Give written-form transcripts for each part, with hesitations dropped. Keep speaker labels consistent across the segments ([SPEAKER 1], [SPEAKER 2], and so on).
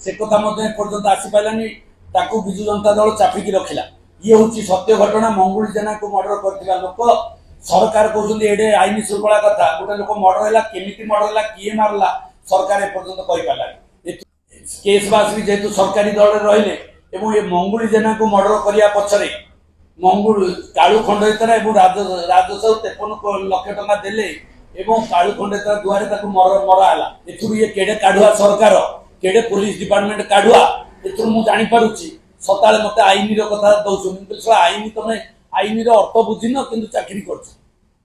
[SPEAKER 1] से कथा पर्यंत आसी पारानी विजु जनता दल चापिकी रखिला। ये हूँ सत्य घटना। मंगुली जेना को मर्डर कर लोक सरकार कहते एडे आईन श्रृंखला कथा गोटे लोक मर्डर है केमी मर्डर है किए मारला सरकार एपर्यंत कहीपारा केस बास भी जेहेतु सरकारी दल रहिले ये मंगुली जेना को मर्डर करने पछरे मंगुल कालू खंडितर राजस्व 53 लाख टंका देले कालू खंडितर दुआरे मराला ये केड़े काढ़ुआ सरकार केड़े पुलिस डिपार्टमेंट काढ़ुआ मुझे जापर सका मत आईन कथा दौन आईन तुम आईन अर्थ बुझिन कि चाकरी कर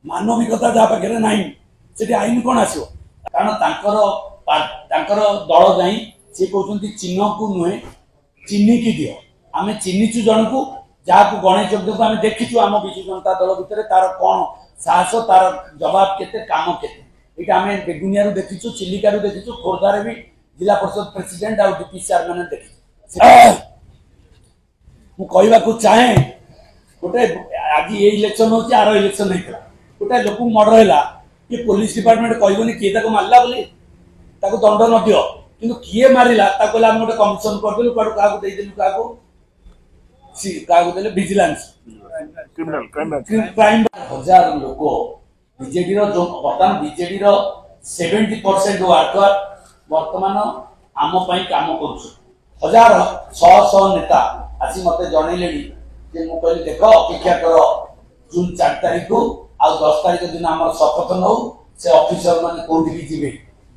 [SPEAKER 1] मानविकता जहाँ पाखे ना से आईन कौन आसो कारण दल जाई सी कहते चिन्ह को नुहे चिन्ह की दियो आम चिन्हीचु जन को जहाँ को गणेश यज्ञ को आम देखीचु आम विजु जनता दल भितर तार कौन साहस तार जवाब केते काम केते ये आम बेगुनिया देखीचु चिलिका देखीचु खोर्धार भी जिला परिषद प्रेसिडेंट और डीपी सार मैंने देखी मुझे चाहे गोटे आज ये इलेक्शन हो आर इलेक्शन होता गोटे लोक मर्डर है कि पुलिस डिपार्टमेंट कहबनी किए मारला बोली दंड न दियो कि किए मारा गोटे कमिशन करदेलु क्या विजिलेंस क्राइम हजार लोक बीजेडी बर्तमान बीजेडी 70% वर्कर बर्तमान आम काम कर हजार शह नेता आसी मत जनइले मुझे देख अपेक्षा कर जून 4 तारीख को आ 10 तारीख दिन आम शपथ नौ से ऑफिसर मैंने कौटी जी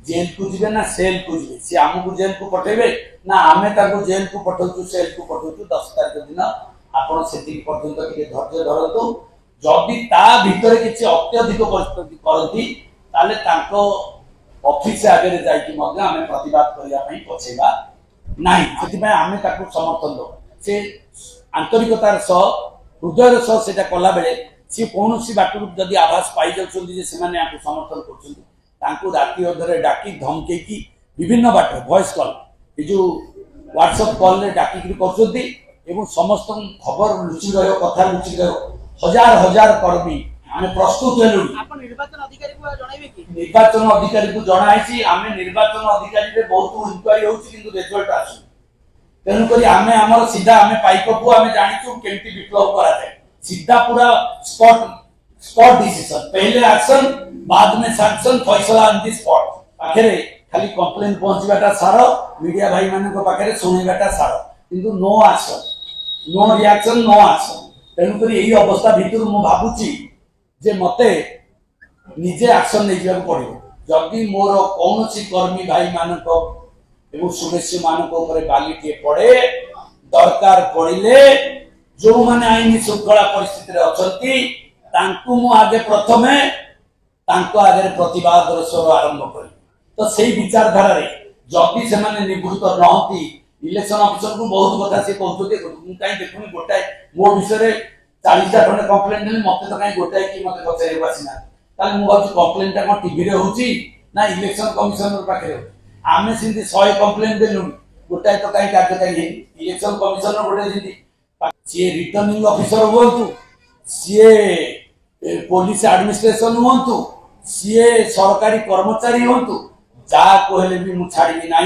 [SPEAKER 1] जेल को जी ना सेल को जी सी आमको जेल को पठेबे ना आम जेल को पठाऊ सेल को पठाऊ 10 तारीख दिन आपड़ से पर्यंत धैर्य धरतु जदि ता भितर किसी अत्यधिक परिस्थिति करती ऑफिस आगे जामें प्रतिवाद करने पछेगा ना आम समर्थन दो से आंतरिकतार सह हृदय सह से कला बेले सी कौन सी बाट जदि आभास पाई जाती समर्थन कर राति अधे डाकी धमकेकी विभिन्न बाट वॉइस कॉल ये जो व्हाट्सएप कॉल डाकिक कर समस्त खबर लुचि रहो कथा लुचि रहो हजार हजार कर्मी आम प्रस्तुत हेलु निर्वाचन अधिकारी को जनाई आम निर्वाचन अधिकारी बहुत इनक्वारी होती रिजल्ट आसु तेणुक आम आमर सीधा आम पाइप को आम जाचु केमती विप्लव कराए सीधा पूरा स्पॉट डिसीजन पहले एक्शन बाद में सैंक्शन फैसला इन दी स्पॉट पाखे खाली कंप्लेन पहुंचवाटा सार मीडिया भाई मान पाखे शुणवाटा सार किंतु no action no reaction no action तेणुक यही अवस्था भितर मु भावुची जे मते निजे एक्शन नहीं जाक पड़ो जदि मोर कौन सी कर्मी भाई मानक सदस्य मानक बाली टे पड़े दरकार पड़े जो माने आईन श्रृंखला परिस्थिति अच्छा आगे प्रथमे आगे प्रतिवाद स्वर आरंभ कर तो से विचारधारा जदि से निवृत्त नहती इलेक्शन ऑफिसर को बहुत कथा से कहते कहीं देखुनी गोटाए मो विषय 40टा खंडे कंप्लेन देली मत तो कहीं गोटाए कि मत पचारे आसीना मुझे कंप्लेन कौन टीवी होची ना इलेक्शन कमिशनर पाखे आम सेमती 100 कंप्लेन देलु गोटाए तो कहीं कार्यकारी इलेक्शन कमिशनर गोटे सी रिटर्निंग ऑफिसर हूँ सी पुलिस एडमिनिस्ट्रेशन हूँ सी सरकारी कर्मचारी हूँ जहाँ कहले भी मुझे छाड़ी ना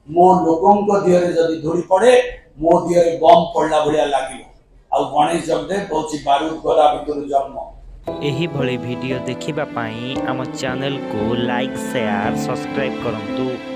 [SPEAKER 1] मो लोकों देहरे जदि धूड़ी पड़े मो देहरे बम पड़ला भाया लगे आ गणेश जगदेव कौच बारूद गला भितर जन्म
[SPEAKER 2] एही भली वीडियो देखिबा पाई आम चैनल को लाइक शेयर सब्सक्राइब करंतु।